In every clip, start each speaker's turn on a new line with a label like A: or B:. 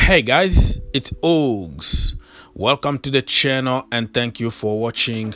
A: Hey guys, it's Ogs. Welcome to the channel and thank you for watching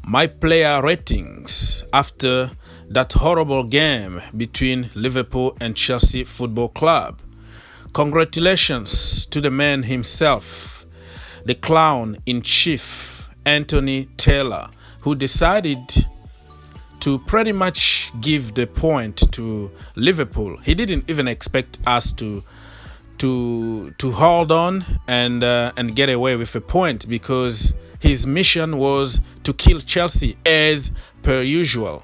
A: my player ratings after that horrible game between Liverpool and Chelsea Football Club. Congratulations to the man himself, the clown in chief, Anthony Taylor, who decided to pretty much give the point to Liverpool. He didn't even expect us to hold on and get away with a point, because his mission was to kill Chelsea as per usual.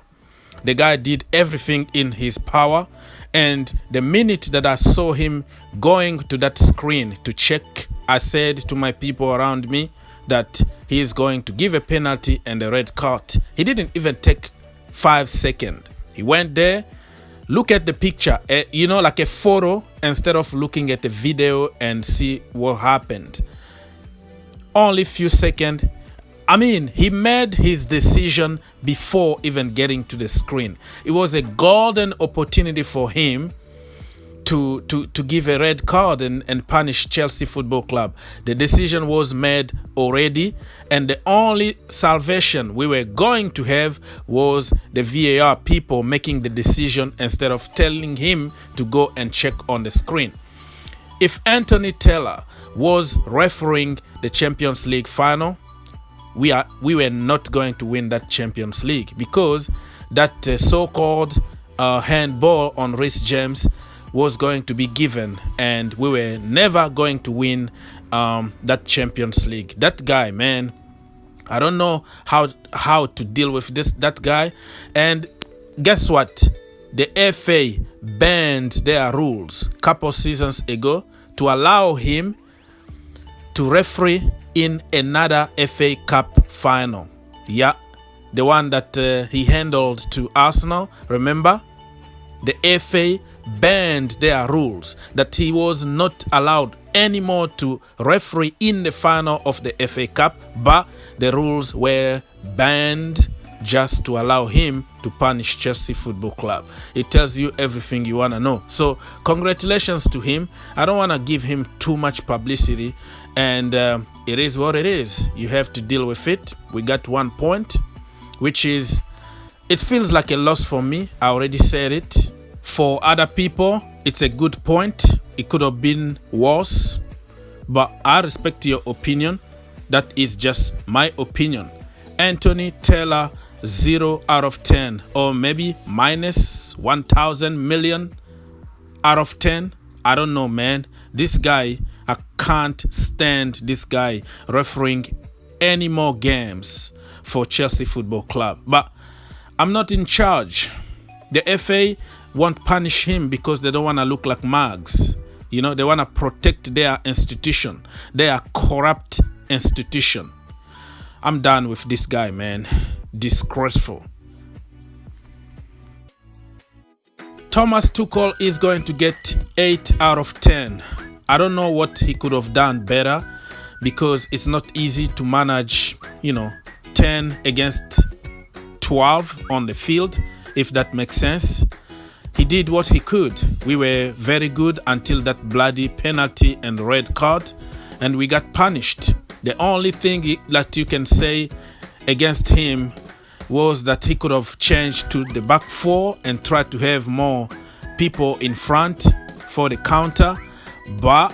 A: The guy did everything in his power, and the minute that I saw him going to that screen to check, I said to my people around me that he is going to give a penalty and a red card. He didn't even take 5 seconds. He went there, look at the picture, like a photo, instead of looking at the video and see what happened. Only few seconds. I mean, he made his decision before even getting to the screen. It was a golden opportunity for him to give a red card and punish Chelsea Football Club. The decision was made already, and the only salvation we were going to have was the VAR people making the decision instead of telling him to go and check on the screen. If Anthony Taylor was refereeing the Champions League final, we were not going to win that Champions League, because that so-called handball on Reece James was going to be given, and we were never going to win that Champions League. That guy, man, I don't know how to deal with that guy. And guess what? The FA banned their rules a couple seasons ago to allow him to referee in another FA Cup final. Yeah, the one that he handled to Arsenal, remember? The FA banned their rules that he was not allowed anymore to referee in the final of the FA Cup, but the rules were banned just to allow him to punish Chelsea Football Club. It tells you everything you want to know. So congratulations to him. I don't want to give him too much publicity, and it is what it is. You have to deal with it. We got 1 point, which is, it feels like a loss for me. I already said it. For other people, it's a good point. It could have been worse, but I respect your opinion. That is just my opinion. Anthony Taylor, 0 out of 10, or maybe minus 1,000 million out of 10. I don't know, man. This guy, I can't stand this guy refereeing any more games for Chelsea Football Club. But I'm not in charge. The FA won't punish him because they don't want to look like mugs. They want to protect their institution, their corrupt institution. I'm done with this guy, man. Disgraceful. Thomas Tuchel is going to get 8 out of 10. I don't know what he could have done better, because it's not easy to manage, 10 against 12 on the field, if that makes sense. He did what he could. We were very good until that bloody penalty and red card, and we got punished. The only thing that you can say against him was that he could have changed to the back four and tried to have more people in front for the counter. But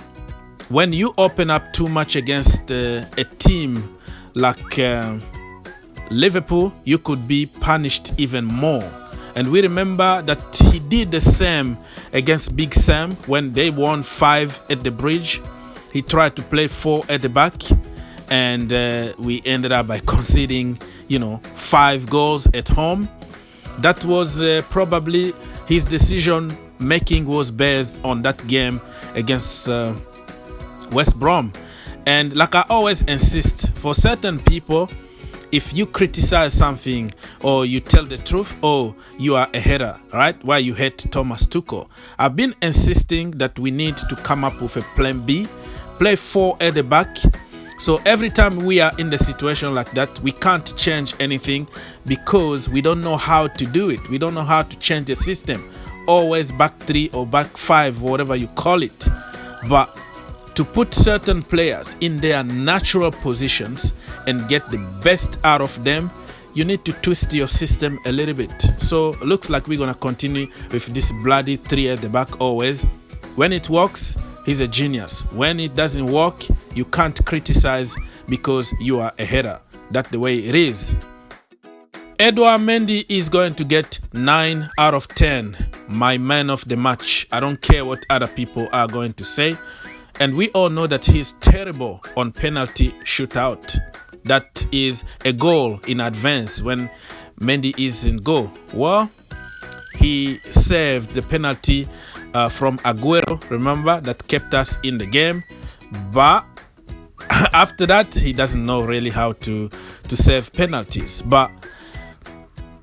A: when you open up too much against a team like Liverpool, you could be punished even more. And we remember that he did the same against Big Sam when they won 5 at the bridge. He tried to play 4 at the back, and we ended up by conceding, 5 goals at home. That was probably his decision making was based on that game against West Brom. And like I always insist, for certain people, if you criticize something or you tell the truth, you are a hater, right? Why you hate Thomas Tuchel? I've been insisting that we need to come up with a plan B, play 4 at the back. So every time we are in the situation like that, we can't change anything because we don't know how to do it. We don't know how to change the system. Always back 3 or back 5, whatever you call it. But to put certain players in their natural positions and get the best out of them, you need to twist your system a little bit. So looks like we're gonna continue with this bloody 3 at the back always. When it works, he's a genius. When it doesn't work, you can't criticize because you are a header. That's the way it is. Edouard Mendy is going to get 9 out of 10. My man of the match. I don't care what other people are going to say. And we all know that he's terrible on penalty shootout. That is a goal in advance when Mendy is in goal. Well, he saved the penalty from Aguero, remember, that kept us in the game. But after that, he doesn't know really how to save penalties. But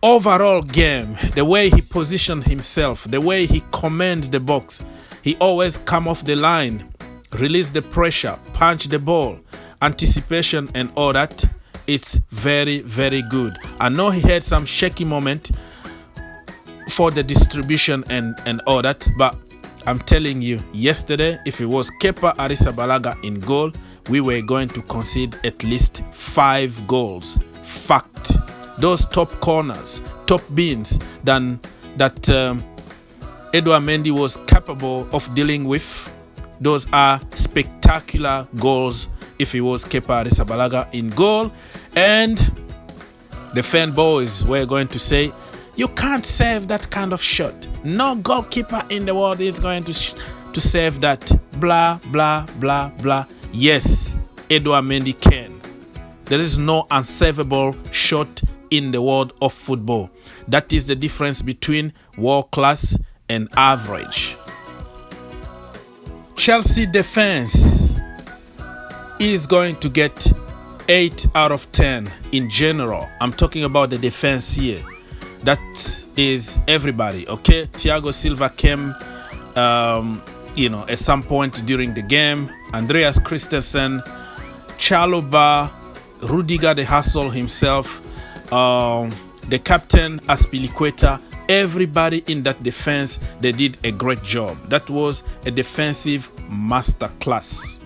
A: overall game, the way he positioned himself, the way he commands the box, he always come off the line, release the pressure, punch the ball, anticipation and all that. It's very, very good. I know he had some shaky moment for the distribution and all that, but I'm telling you, yesterday, if it was Kepa Arrizabalaga in goal, we were going to concede at least 5 goals. Fact. Those top corners, top bins that Edouard Mendy was capable of dealing with, those are spectacular goals if it was Kepa Arrizabalaga in goal. And the fanboys were going to say, you can't save that kind of shot. No goalkeeper in the world is going to save that. Blah, blah, blah, blah. Yes, Edouard Mendy can. There is no unsavable shot in the world of football. That is the difference between world class and average. Chelsea defense is going to get 8 out of 10 in general. I'm talking about the defense here. That is everybody, okay? Thiago Silva came, at some point during the game. Andreas Christensen, Chalobah, Rudiger the Hustle himself, the captain Aspilicueta, everybody in that defense, they did a great job. That was a defensive masterclass.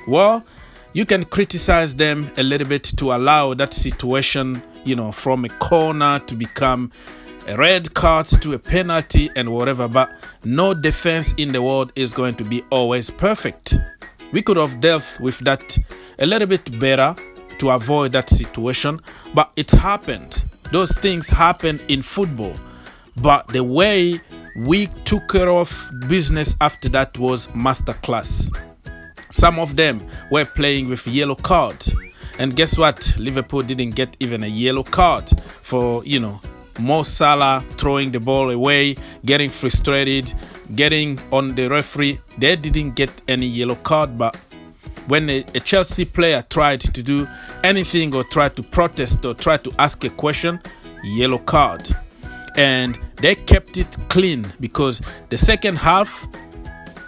A: Well, you can criticize them a little bit to allow that situation, from a corner to become a red card to a penalty and whatever, but no defense in the world is going to be always perfect. We could have dealt with that a little bit better to avoid that situation, but it happened. Those things happen in football, but the way we took care of business after that was masterclass. Some of them were playing with yellow card, and guess what? Liverpool didn't get even a yellow card for, Mo Salah throwing the ball away, getting frustrated, getting on the referee. They didn't get any yellow card, but when a Chelsea player tried to do anything or tried to protest or tried to ask a question, yellow card. And they kept it clean because the second half,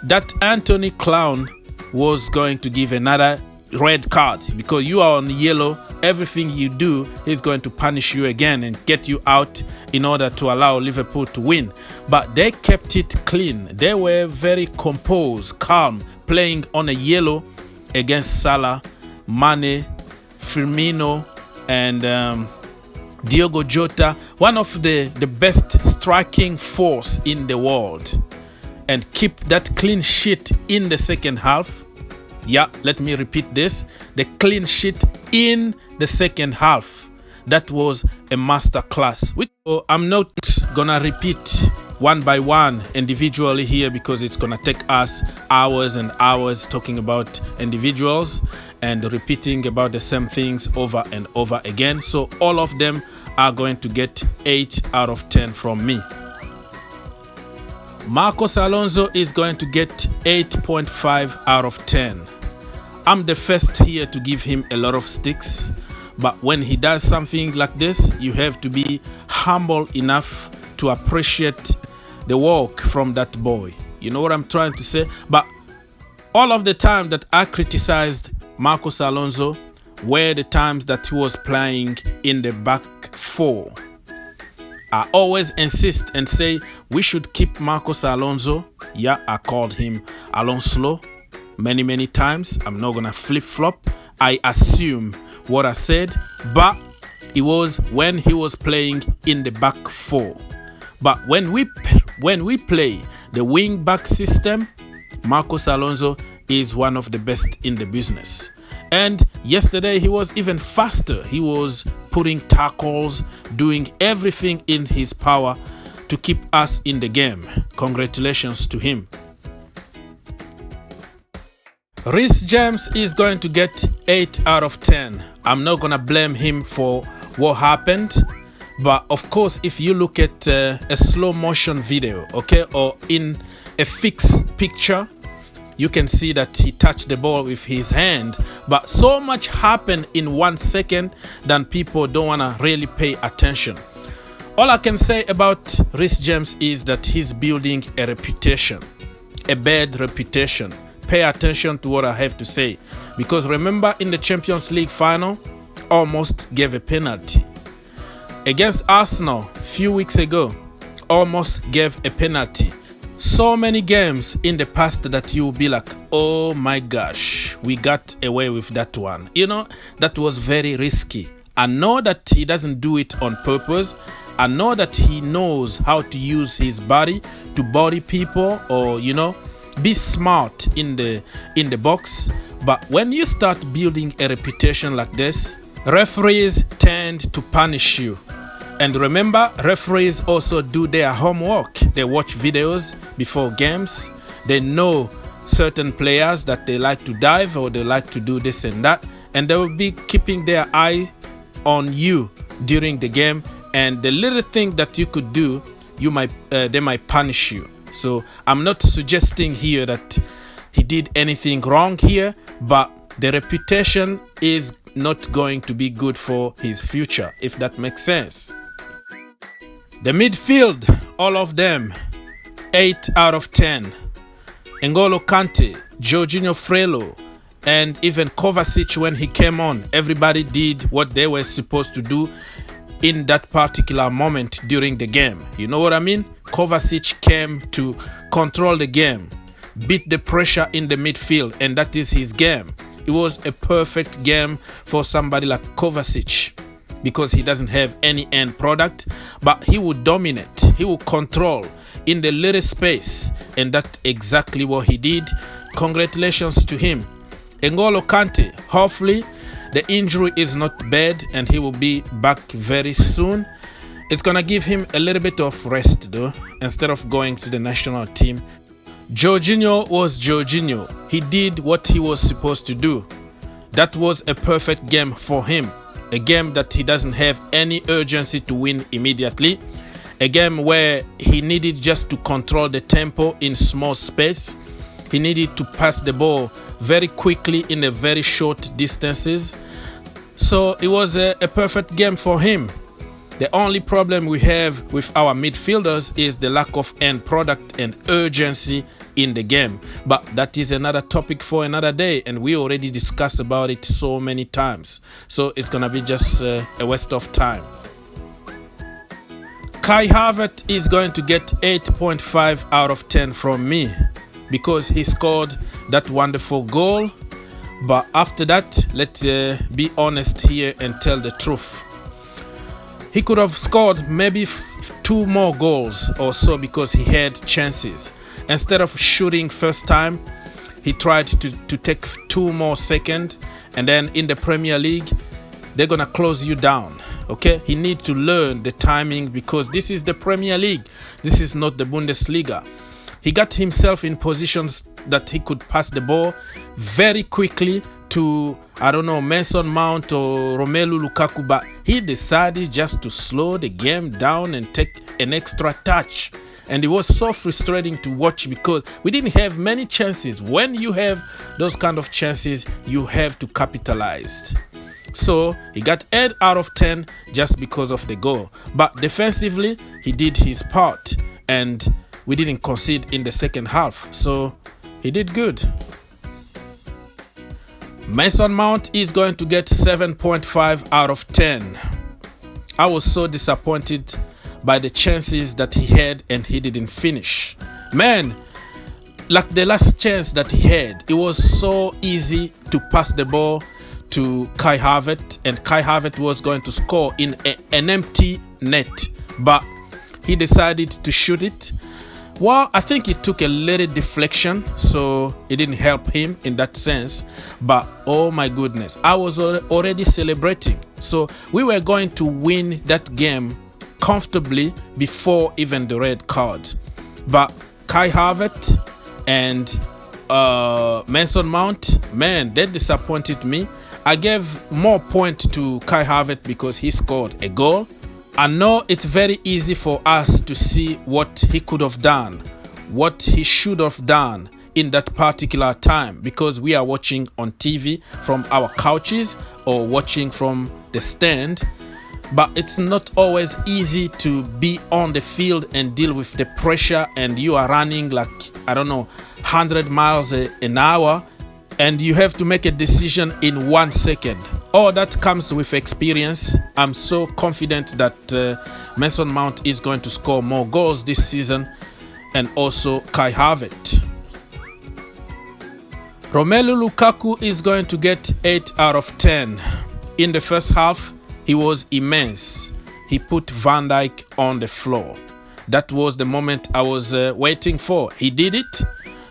A: that Anthony Clown was going to give another red card because you are on yellow. Everything you do, he's going to punish you again and get you out in order to allow Liverpool to win. But they kept it clean. They were very composed, calm, playing on a yellow against Salah, Mane, Firmino, and Diogo Jota, one of the best striking force in the world, and keep that clean sheet in the second half. Yeah, let me repeat this. The clean sheet in the second half. That was a master class. I'm not gonna repeat one by one individually here because it's gonna take us hours and hours talking about individuals and repeating about the same things over and over again. So all of them are going to get 8 out of 10 from me. Marcos Alonso is going to get 8.5 out of 10. I'm the first here to give him a lot of sticks, but when he does something like this, you have to be humble enough to appreciate the work from that boy. You know what I'm trying to say? But all of the time that I criticized Marcos Alonso were the times that he was playing in the back four. I always insist and say we should keep Marcos Alonso. Yeah, I called him Alonso. many times. I'm not gonna flip-flop. I assume what I said, but it was when he was playing in the back four. But when we play the wing back system, Marcos Alonso is one of the best in the business. And yesterday he was even faster. He was putting tackles, doing everything in his power to keep us in the game. Congratulations to him. Reece James is going to get 8 out of 10. I'm not gonna blame him for what happened, but of course if you look at a slow motion video, okay, or in a fixed picture, you can see that he touched the ball with his hand, but so much happened in 1 second that people don't want to really pay attention. All I can say about Reece James is that he's building a reputation, a bad reputation. Pay attention to what I have to say, because remember in the Champions League final, almost gave a penalty. Against Arsenal a few weeks ago, almost gave a penalty. So many games in the past that you will be like, oh my gosh, we got away with that one. You know, that was very risky. I know that he doesn't do it on purpose. I know that he knows how to use his body to body people, or, you know, be smart in the box. But when you start building a reputation like this, referees tend to punish you. And remember, referees also do their homework. They watch videos before games. They know certain players that they like to dive or they like to do this and that. And they will be keeping their eye on you during the game. And the little thing that you could do, they might punish you. So I'm not suggesting here that he did anything wrong here, but the reputation is not going to be good for his future, if that makes sense. The midfield, all of them, 8 out of 10. N'Golo Kante, Jorginho Frello, and even Kovacic when he came on. Everybody did what they were supposed to do in that particular moment during the game. You know what I mean? Kovacic came to control the game, beat the pressure in the midfield, and that is his game. It was a perfect game for somebody like Kovacic, because he doesn't have any end product, but he will dominate, he will control in the little space, and that's exactly what he did. Congratulations to him. N'Golo Kante, hopefully the injury is not bad and he will be back very soon. It's gonna give him a little bit of rest though, instead of going to the national team. Jorginho was Jorginho. He did what he was supposed to do. That was a perfect game for him. A game that he doesn't have any urgency to win immediately. A game where he needed just to control the tempo in small space. He needed to pass the ball very quickly in a very short distances. So it was a perfect game for him. The only problem we have with our midfielders is the lack of end product and urgency in the game. But that is another topic for another day, and we already discussed about it so many times. So it's gonna be just a waste of time. Kai Havertz is going to get 8.5 out of 10 from me, because he scored that wonderful goal. But after that, let's be honest here and tell the truth. He could have scored maybe 2 more goals or so, because he had chances. Instead of shooting first time, he tried to take 2 more seconds, and then in the Premier League, they're gonna close you down. Okay, he needs to learn the timing, because this is the Premier League. This is not the Bundesliga. He got himself in positions that he could pass the ball very quickly to, I don't know, Mason Mount or Romelu Lukaku, but he decided just to slow the game down and take an extra touch. And it was so frustrating to watch, because we didn't have many chances. When you have those kind of chances, you have to capitalize. So he got 8 out of 10 just because of the goal. But defensively, he did his part, and we didn't concede in the second half. So he did good. Mason Mount is going to get 7.5 out of 10. I was so disappointed by the chances that he had and he didn't finish. Man, like the last chance that he had, it was so easy to pass the ball to Kai Havertz, and Kai Havertz was going to score in an empty net, but he decided to shoot it. Well, I think it took a little deflection, so it didn't help him in that sense. But oh my goodness, I was already celebrating. So we were going to win that game comfortably before even the red card. But Kai Havertz and Mason Mount, man, they disappointed me. I gave more points to Kai Havertz because he scored a goal. I know it's very easy for us to see what he could have done, what he should have done in that particular time, because we are watching on TV from our couches or watching from the stand. But it's not always easy to be on the field and deal with the pressure, and you are running like, I don't know, 100 miles an hour, and you have to make a decision in 1 second. All that comes with experience. I'm so confident that Mason Mount is going to score more goals this season, and also Kai Havertz. Romelu Lukaku is going to get 8 out of 10. In the first half, he was immense. He put Van Dijk on the floor. That was the moment I was waiting for. He did it,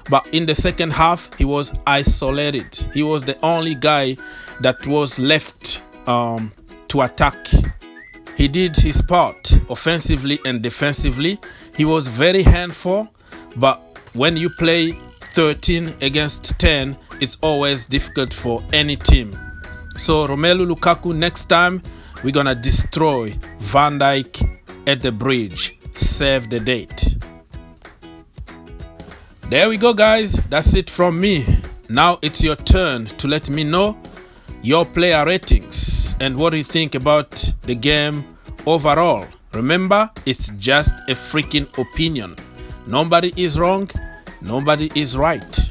A: but in the second half, he was isolated. He was the only guy that was left to attack. He did his part offensively and defensively. He was very handful, but when you play 13 against 10, it's always difficult for any team. So Romelu Lukaku, next time, we're gonna destroy Van Dijk at the bridge. Save the date. There we go, guys. That's it from me. Now it's your turn to let me know your player ratings and what do you think about the game overall. Remember, it's just a freaking opinion. Nobody is wrong, nobody is right.